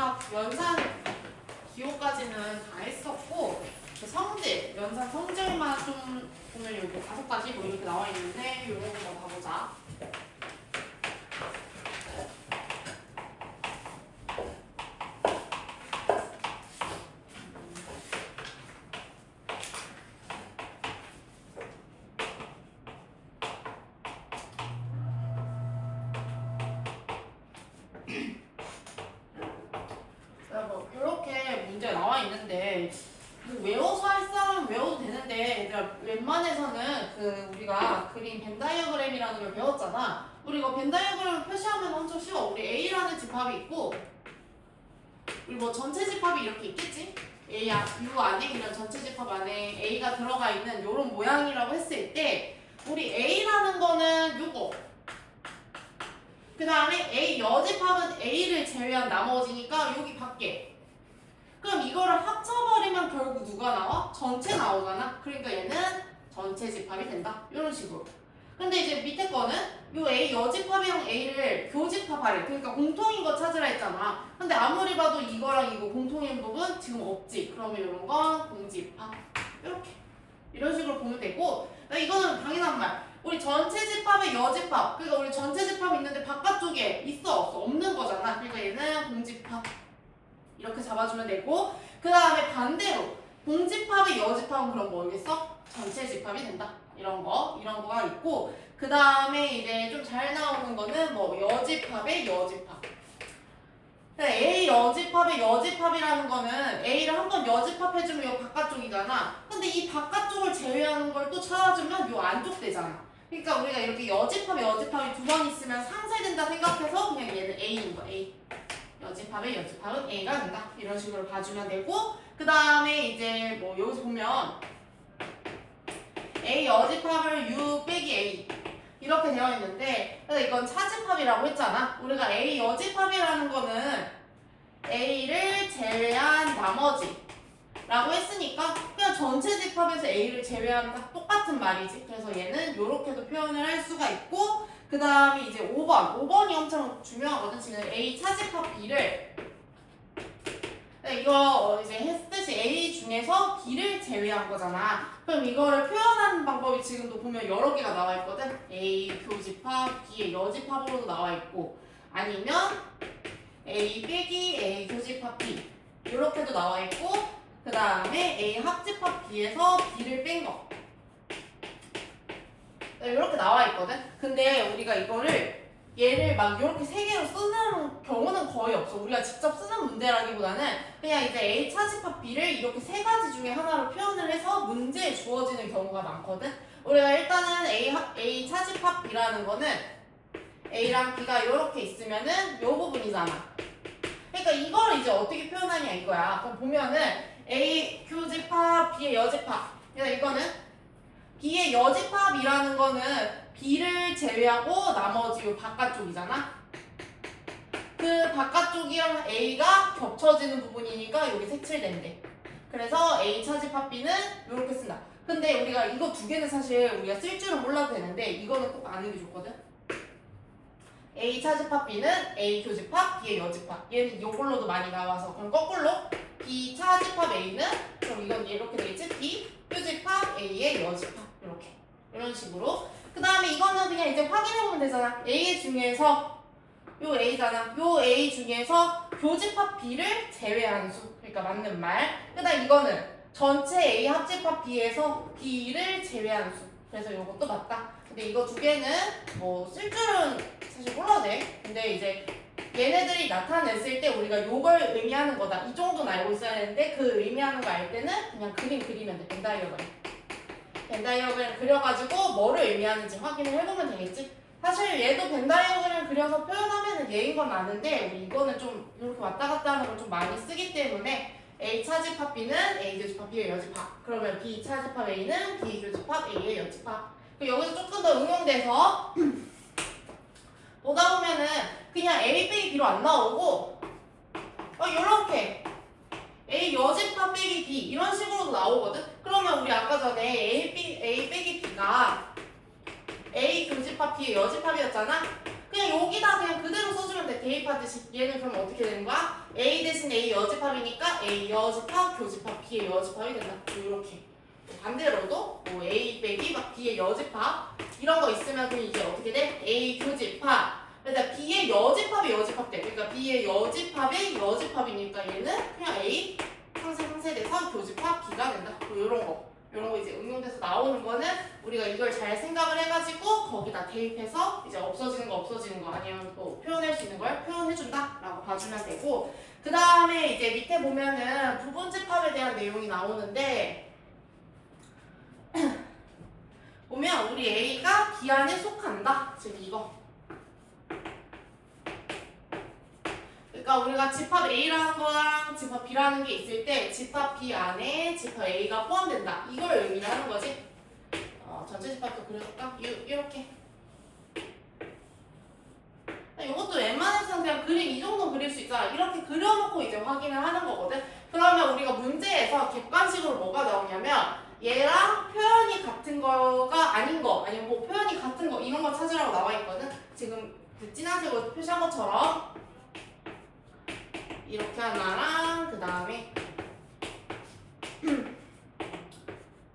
마지막 연산 기호까지는 다 했었고 그 성질, 연산 성질만 좀 보면 여기 5가지 뭐 이렇게 나와 있는데 이런 거 봐보자. 뭐 이렇게 문제 나와 있는데 뭐 외워서 할 사람은 외워도 되는데 얘들아 웬만해서는 그 우리가 그림 벤 다이어그램이라는 걸 배웠잖아. 우리 이거 벤 다이어그램을 표시하면 엄청 쉬워. 우리 A라는 집합이 있고 우리 뭐 전체 집합이 이렇게 있겠지? A 요 안에 있는 전체 집합 안에 A가 들어가 있는 이런 모양이라고 했을 때 우리 A라는 거는 요거 그 다음에 A 여집합은 A를 제외한 나머지니까 여기 밖에. 그럼 이거를 합쳐버리면 결국 누가 나와? 전체 나오잖아. 그러니까 얘는 전체 집합이 된다. 이런 식으로. 근데 이제 밑에 거는 요 A 여집합이랑 A를 교집합하래. 그러니까 공통인 거 찾으라 했잖아. 근데 아무리 봐도 이거랑 이거 공통인 부분 지금 없지. 그러면 이런 건 공집합. 이렇게. 이런 식으로 보면 되고 이거는 당연한 말. 우리 전체 집합의 여집합. 그러니까 우리 전체 집합이 있는데 바깥쪽에 있어 없어? 없는 거잖아. 그러니까 얘는 공집합. 이렇게 잡아주면 되고 그 다음에 반대로 공집합의 여집합은 그럼 뭐겠어? 전체 집합이 된다. 이런 거가 있고 그 다음에 이제 좀 잘 나오는 거는 뭐 여집합의 여집합. A 여집합의 여집합이라는 거는 A를 한번 여집합해주면 이 바깥쪽이잖아. 근데 이 바깥쪽을 제외하는 걸 또 찾아주면 이 안쪽 되잖아. 그러니까 우리가 이렇게 여집합이 2번 있으면 상쇄된다 생각해서 그냥 얘는 A인 거야. A. 여집합의 여집합은 A가 된다. 이런 식으로 봐주면 되고 그 다음에 이제 뭐 여기서 보면 A 여집합을 U 빼기 A 이렇게 되어 있는데 이건 차집합이라고 했잖아. 우리가 A 여집합이라는 거는 A를 제외한 나머지 라고 했으니까 그냥 전체 집합에서 A를 제외한다. 똑같은 말이지. 그래서 얘는 이렇게도 표현을 할 수가 있고 그 다음에 이제 5번이 엄청 중요하거든. 지금 A 차집합 B를 이거 이제 했듯이 A 중에서 B를 제외한 거잖아. 그럼 이거를 표현하는 방법이 지금도 보면 여러 개가 나와 있거든. A 교집합, B의 여집합으로도 나와 있고 아니면 A 빼기 A 교집합 B 이렇게도 나와 있고 그 다음에 A 합집합 B에서 B를 뺀 거 이렇게 나와 있거든. 근데 우리가 이거를 얘를 막 이렇게 3개로 쓰는 경우는 거의 없어. 우리가 직접 쓰는 문제라기보다는 그냥 이제 A 차집합 B를 이렇게 3가지 중에 하나로 표현을 해서 문제에 주어지는 경우가 많거든. 우리가 일단은 A 차집합 B라는 거는 A랑 B가 이렇게 있으면은 요 부분이잖아. 그러니까 이걸 이제 어떻게 표현하냐 이거야. 그럼 보면은 A 교집합 B의 여집합. 그러니까 이거는 B의 여집합이라는 거는 B를 제외하고 나머지 요 바깥쪽이잖아. 그 바깥쪽이랑 A가 겹쳐지는 부분이니까 여기 색칠된대. 그래서 A 차집합 B는 이렇게 쓴다. 근데 우리가 이거 2개는 사실 우리가 쓸 줄은 몰라도 되는데 이거는 꼭 아는 게 좋거든. A 차집합 B는 A 교집합 B의 여집합. 얘는 이걸로도 많이 나와서 그럼 거꾸로 B 차집합 A는 그럼 이건 이렇게 되겠지? B 교집합 A의 여집합. 이렇게 이런 식으로 그 다음에 이거는 그냥 이제 확인해보면 되잖아. A 중에서 요 A잖아. 요 A 중에서 교집합 B를 제외한 수. 그러니까 맞는 말. 그 다음 이거는 전체 A 합집합 B에서 B를 제외한 수. 그래서 이것도 맞다. 근데 이거 2개는 뭐 쓸 줄은 사실 몰라도 돼. 근데 이제 얘네들이 나타냈을 때 우리가 요걸 의미하는 거다. 이 정도는 알고 있어야 되는데 그 의미하는 거 알 때는 그냥 그림 그리면 돼. 벤 다이어그램. 벤 다이어그램 그려가지고 뭐를 의미하는지 확인을 해보면 되겠지. 사실 얘도 벤 다이어그램 그려서 표현하면은 얘인 건 아는데 우리 이거는 좀 이렇게 왔다 갔다 하는 걸 좀 많이 쓰기 때문에 A 차집합 B는 A 교집합 B의 여집합. 그러면 B 차집합 A는 B 교집합 A의 여집합. 여기서 조금 더 응용돼서 보다 보면은 그냥 A 빼기 B로 안 나오고 요렇게 A 여집합 빼기 B 이런 식으로도 나오거든. 그러면 우리 아까 전에 A 빼기 B가 A 교집합 B의 여집합이었잖아. 그냥 여기다 그냥 그대로 써주면 돼. 대입하듯이. 얘는 그럼 어떻게 되는 거야? A 대신 A 여집합이니까 A 여집합, 교집합, B의 여집합이 된다. 이렇게. 반대로도 뭐 A 빼기 막 B의 여집합 이런 거 있으면 그럼 이제 어떻게 돼? A 교집합. 그래서 B의 여집합이 여집합 돼. 그러니까 B의 여집합이 여집합이니까 얘는 그냥 A 상세돼서 교집합 B가 된다. 뭐 이런 거. 이런 거 이제 응용돼서 나오는 거는 우리가 이걸 잘 생각을 해가지고 거기다 대입해서 이제 없어지는 거 아니면 또 표현할 수 있는 걸 표현해준다 라고 봐주면 되고, 그 다음에 이제 밑에 보면은 부분집합에 대한 내용이 나오는데 보면 우리 A가 B 안에 속한다. 지금 이거. 그러니까 우리가 집합 A라는 거랑 집합 B라는 게 있을 때 집합 B 안에 집합 A가 포함된다. 이걸 의미를 하는 거지. 전체 집합도 그려볼까? 이렇게. 이것도 웬만해서는 그냥 그림 이 정도 그릴 수 있잖아. 이렇게 그려놓고 이제 확인을 하는 거거든. 그러면 우리가 문제에서 객관식으로 뭐가 나오냐면 얘랑 표현이 같은 거가 아닌 거, 아니면 뭐 표현이 같은 거 이런 거 찾으라고 나와 있거든. 지금 그 진한색으로 표시한 것처럼 이렇게 하나랑 그 다음에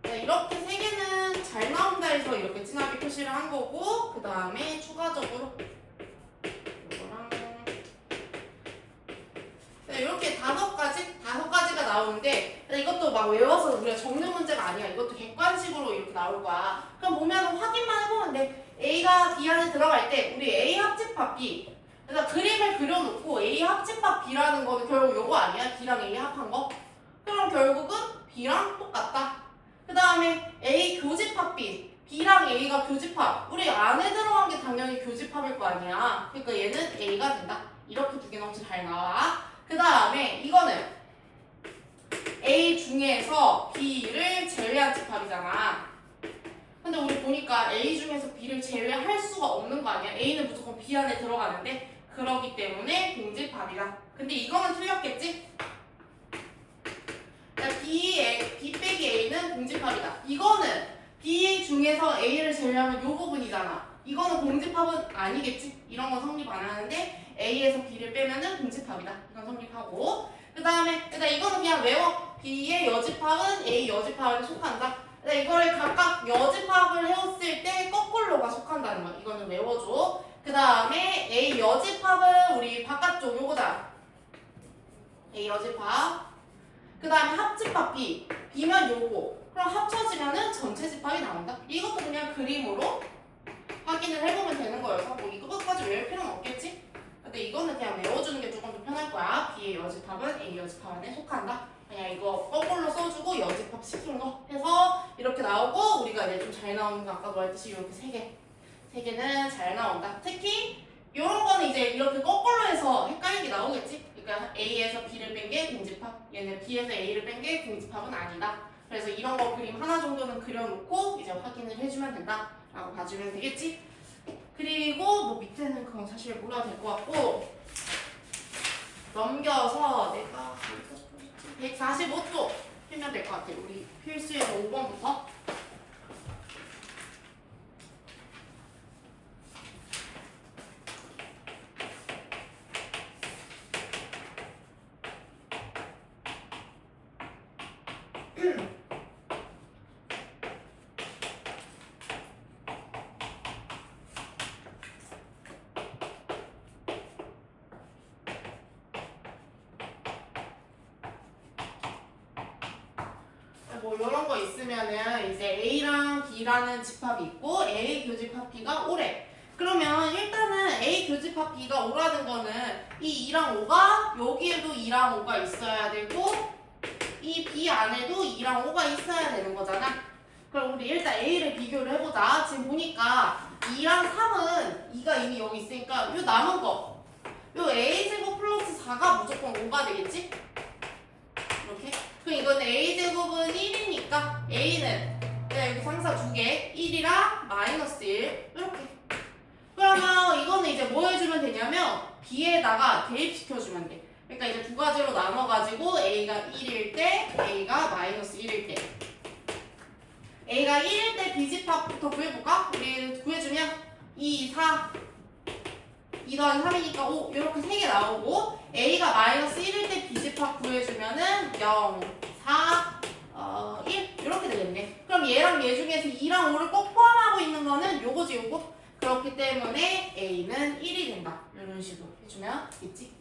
이렇게 세 개는 잘 나온다 해서 이렇게 진하게 표시를 한 거고, 그 다음에 추가적으로 이거랑 이렇게 다섯 가지가 나오는데 이것도 막 외워서 우리가 적는 문제가 아니야. 이것도 객관식으로 이렇게 나올 거야. 그럼 보면 확인만 해보면 돼. A가 B 안에 들어갈 때 우리 A 합집합 B, 그래서 그림을 그려놓고 A 합집합 B라는 거는 결국 요거 아니야? B랑 A 합한 거? 그럼 결국은 B랑 똑같다. 그 다음에 A 교집합 B, B랑 A가 교집합. 우리 안에 들어간 게 당연히 교집합일 거 아니야. 그러니까 얘는 A가 된다. 이렇게 두 개 넘치 잘 나와. 그 다음에 이거는 A 중에서 B를 제외한 집합이잖아. 근데 우리 보니까 A 중에서 B를 제외할 수가 없는 거 아니야? A는 무조건 B 안에 들어가는데, 그러기 때문에 공집합이다. 근데 이거는 틀렸겠지? 그러니까 B 빼기 A는 공집합이다. 이거는 B 중에서 A를 제외하면 이 부분이잖아. 이거는 공집합은 아니겠지? 이런 건 성립 안 하는데 A에서 B를 빼면은 공집합이다. 이건 성립하고, 그 다음에 이거는 그냥 외워. B의 여집합은 A 여집합에 속한다. 이거를 각각 여집합을 해왔을 때 거꾸로가 속한다는 거야. 이거는 외워줘. 그 다음에 A 여집합은 우리 바깥쪽 요거다. A 여집합. 그 다음에 합집합 B. B면 요거. 그럼 합쳐지면은 전체 집합이 나온다. 이것도 그냥 그림으로 확인을 해보면 되는 거여서 뭐 이것까지 외울 필요는 없겠지? 근데 이거는 그냥 외워주는 게 조금 더 편할 거야. B의 여집합은 A 여집합 안에 속한다. 그냥 이거 거꾸로 써주고 여집합 시킨 거 해서 이렇게 나오고, 우리가 이제 좀 잘 나오는 거 아까 말했듯이 이렇게 세 개는 잘 나온다. 특히 이런 거는 이제 이렇게 거꾸로 해서 헷갈리게 나오겠지? 그러니까 A에서 B를 뺀 게 공집합, 얘는 B에서 A를 뺀 게 공집합은 아니다. 그래서 이런 거 그림 하나 정도는 그려놓고 이제 확인을 해주면 된다 라고 봐주면 되겠지? 그리고 뭐 밑에는 그건 사실 몰라도 될 것 같고, 넘겨서 내가 145쪽 풀면 될 것 같아. 우리 필수에서 5번부터. 뭐 이런 거 있으면은 이제 A랑 B라는 집합이 있고 A 교집합 B가 오래. 그러면 일단은 A 교집합 B가 오라는 거는 이 2랑 5가 여기에도 2랑 5가 있어야 되고 이 B 안에도 2랑 5가 있어야 되는 거잖아. 그럼 우리 일단 A를 비교를 해보자. 지금 보니까 2랑 3은 2가 이미 여기 있으니까 요 남은 거 요 A제곱 플러스 4가 무조건 5가 되겠지? 이렇게. 그럼 이거는 A제곱은 1이니까 A는 여기 상사 2개 1이랑 마이너스 1 이렇게. 그러면 이거는 이제 뭐 해주면 되냐면 B에다가 대입시켜주면 돼. 그러니까 이제 두 가지로 나눠가지고 A가 1일 때 A가 마이너스 1일 때 A가 1일 때 B집합부터 구해볼까? 우리 구해주면 2, 4 2 더하기 3이니까 5 이렇게 3개 나오고 A가 마이너스 1일 때 B집합 구해주면은 0, 4, 1 이렇게 되겠네. 그럼 얘랑 얘 중에서 2랑 5를 꼭 포함하고 있는 거는 요거지 요거. 그렇기 때문에 A는 1이 된다. 이런 식으로 해주면 되겠지.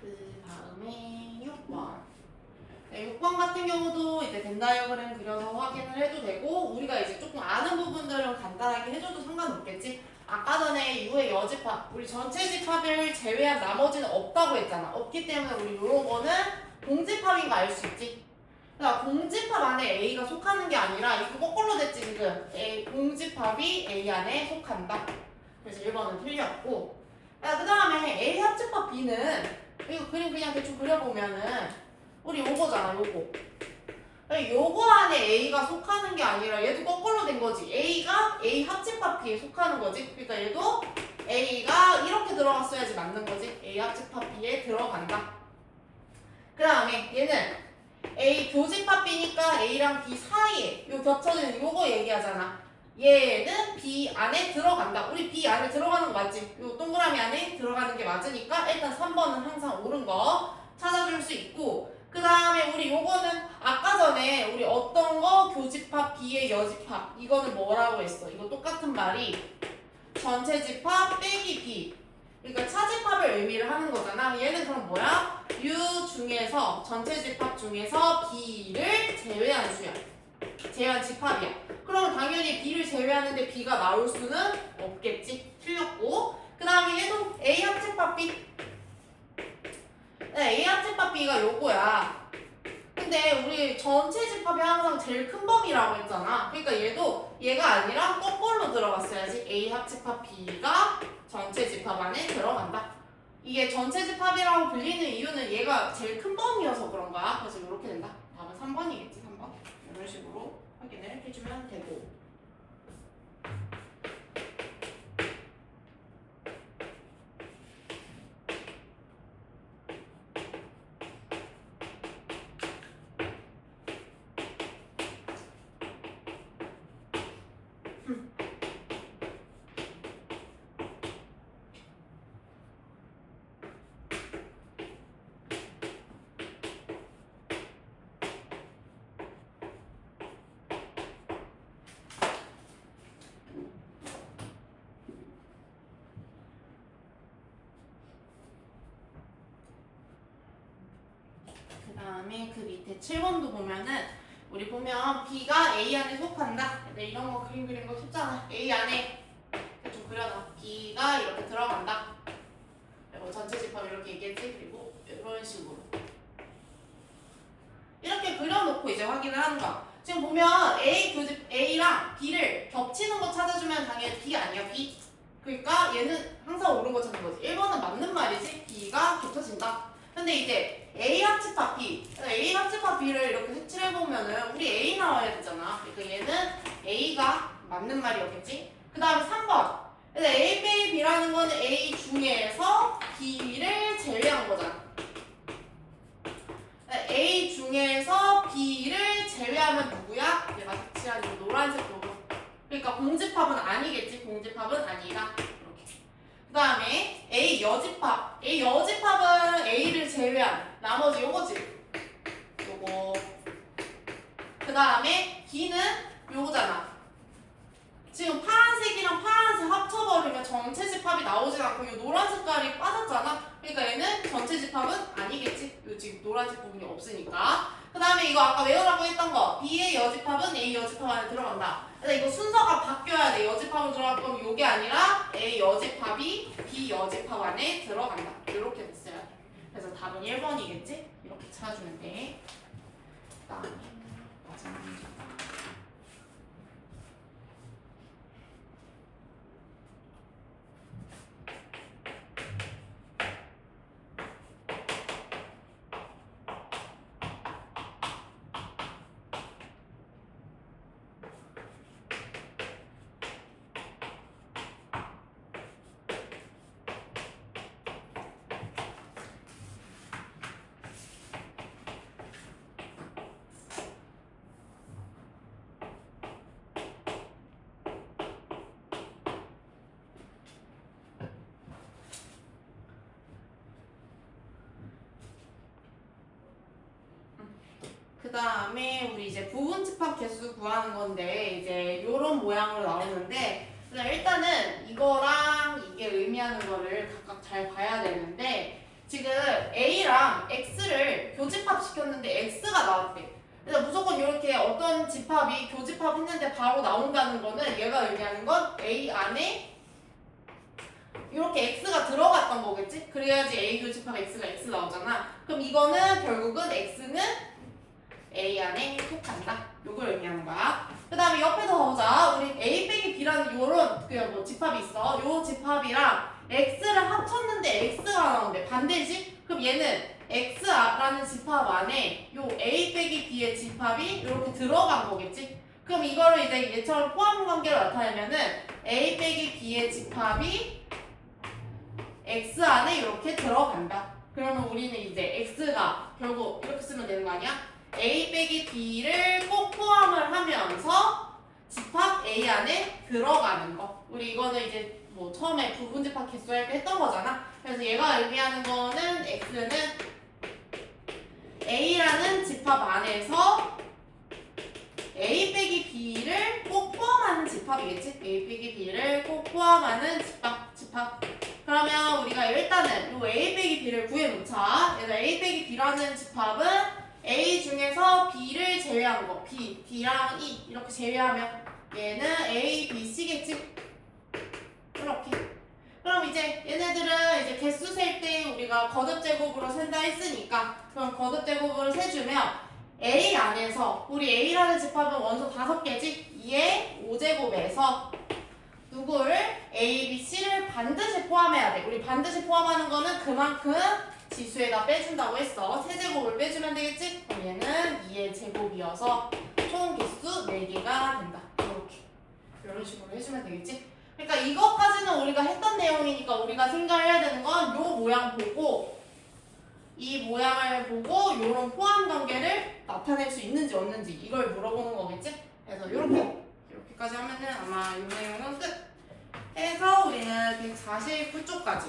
그 다음에 6번. 네, 6번 같은 경우도 이제 벤 다이어그램 그려서 확인을 해도 되고, 우리가 이제 조금 아는 부분들은 간단하게 해줘도 상관없겠지. 아까 전에 U의 여집합, 우리 전체 집합을 제외한 나머지는 없다고 했잖아. 없기 때문에 우리 요런 거는 공집합인 거 알 수 있지. 그러니까 공집합 안에 A가 속하는 게 아니라 이거 거꾸로 됐지 지금. 공집합이 A 안에 속한다. 그래서 1번은 틀렸고. 그 다음에 A 합집합 B는 이거 그림 그냥 대충 그려보면은 우리 요거잖아 요거. 요거 안에 A가 속하는 게 아니라 얘도 거꾸로 된 거지. A가 A 합집합 B에 속하는 거지. 그러니까 얘도 A가 이렇게 들어갔어야지 맞는 거지. A 합집합 B에 들어간다. 그 다음에 얘는 A 교집합 B니까 A랑 B 사이에 요 겹쳐지는 요거 얘기하잖아. 얘는 B 안에 들어간다. 우리 B 안에 들어가는 거 맞지? 요 동그라미 안에 들어가는 게 맞으니까 일단 3번은 항상 옳은 거 찾아줄 수 있고, 그 다음에 우리 요거는 아까 전에 우리 어떤 거 교집합 B의 여집합 이거는 뭐라고 했어? 이거 똑같은 말이 전체 집합 빼기 B, 그러니까 차집합을 의미를 하는 거잖아. 얘는 그럼 뭐야? U 중에서 전체 집합 중에서 B를 제외한 수야. 제외한 집합이야. 그러면 당연히 B를 제외하는데 B가 나올 수는 없겠지. 틀렸고. 그 다음에 얘도 A 합집합 B. 네, A 합집합 B가 요거야. 근데 우리 전체 집합이 항상 제일 큰 범위라고 했잖아. 그러니까 얘도 얘가 아니라 거꾸로 들어갔어야지. A 합집합 B가 전체 집합 안에 들어간다. 이게 전체 집합이라고 불리는 이유는 얘가 제일 큰 범위여서 그런 거야. 그래서 이렇게 된다. 다음은 3번이겠지. 3번. 이런 식으로 확인을 해주면 되고. 그다음에 그 밑에 7번도 보면은 우리 보면 B가 A 안에 속한다. 근데 이런 거 그림 그리는 거 쉽잖아. A 안에 좀 그려놔. B가 이렇게 들어간다. 그리고 전체 집합 이렇게 얘기했지. 그리고 이런 식으로 이렇게 그려놓고 이제 확인을 하는 거야. 지금 보면 A 교집 A랑 B를 겹치는 거 찾아주면 당연히 B 아니야 B. 그러니까 얘는 항상 옳은 거 찾는 거지. 1번은 맞는 말이지. B가 겹쳐진다. 근데 이제 A 합집합 B, A 합집합 B를 이렇게 색칠해보면은 우리 A 나와야 되잖아. 그러니까 얘는 A가 맞는 말이었겠지? 그 다음에 3번. 근데 A 빼기 B라는 거는 A 중에서 B를 제외한 거잖아. A 중에서 B를 제외하면 누구야? 내가 색칠한 이 노란색 부분. 그러니까 공집합은 아니겠지? 공집합은 아니다. 그 다음에 A 여집합. A 여집합은 A를 제외한 나머지 요거지. 요거. 그 다음에 B는 요거잖아. 지금 파란색이랑 파란색 합쳐버리면 전체 집합이 나오진 않고 이 노란 색깔이 빠졌잖아. 그러니까 얘는 전체 집합은 아니겠지. 이 지금 노란색 부분이 없으니까. 그 다음에 이거 아까 외우라고 했던 거 B의 여집합은 A 여집합 안에 들어간다. 그래서 이거 순서가 바뀌어야 돼. 여집합으로 들어갈 거면 이게 아니라 A 여집합이 B 여집합 안에 들어간다. 이렇게 됐어야 돼. 그래서 답은 1번이겠지? 이렇게 찾아주면 돼. 그다음에 마지막 문제. 그 다음에 우리 이제 부분집합 개수 구하는 건데 이제 요런 모양으로 나오는데 일단은 이거랑 이게 의미하는 거를 각각 잘 봐야 되는데 지금 A랑 X를 교집합 시켰는데 X가 나왔대. 그래서 무조건 이렇게 어떤 집합이 교집합 했는데 바로 나온다는 거는 얘가 의미하는 건 A 안에 이렇게 X가 들어갔던 거겠지? 그래야지 A 교집합 X가 X 나오잖아. 그럼 이거는 결국은 X는 A 안에 속한다. 요걸 의미하는 거야. 그 다음에 옆에 더 보자. 우리 A 빼기 B라는 요런 뭐 집합이 있어. 요 집합이랑 X를 합쳤는데 X가 나오는데 반대지? 그럼 얘는 X라는 집합 안에 요 A 빼기 B의 집합이 이렇게 들어간 거겠지? 그럼 이거를 이제 얘처럼 포함 관계로 나타내면은 A 빼기 B의 집합이 X 안에 이렇게 들어간다. 그러면 우리는 이제 X가 결국 이렇게 쓰면 되는 거 아니야? A 빼기 B를 꼭 포함을 하면서 집합 A 안에 들어가는 거. 우리 이거는 이제 뭐 처음에 부분집합 개수할 때 했던 거잖아. 그래서 얘가 의미하는 거는 X는 A라는 집합 안에서 A 빼기 B를 꼭 포함하는 집합이겠지? A 빼기 B를 꼭 포함하는 집합. 그러면 우리가 일단은 이 A 빼기 B를 구해놓자. 얘는 A 빼기 B라는 집합은 A 중에서 B를 제외한 거. B랑 E 이렇게 제외하면 얘는 A, B, C겠지? 이렇게. 그럼 이제 얘네들은 이제 개수 셀 때 우리가 거듭 제곱으로 센다 했으니까 그럼 거듭 제곱으로 세주면 A 안에서 우리 A라는 집합은 원소 5개지? 2의 5제곱에서 누구를 A, B, C를 반드시 포함해야 돼. 우리 반드시 포함하는 거는 그만큼 지수에다 빼준다고 했어. 세제곱을 빼주면 되겠지? 그럼 얘는 2의 제곱이어서 총 개수 4개가 된다. 이렇게. 이런 식으로 해주면 되겠지? 그러니까 이것까지는 우리가 했던 내용이니까 우리가 생각해야 되는 건 요 모양 보고 이 모양을 보고 요런 포함 관계를 나타낼 수 있는지 없는지 이걸 물어보는 거겠지? 그래서 이렇게까지 하면은 아마 이 내용은 끝! 해서 우리는 149쪽까지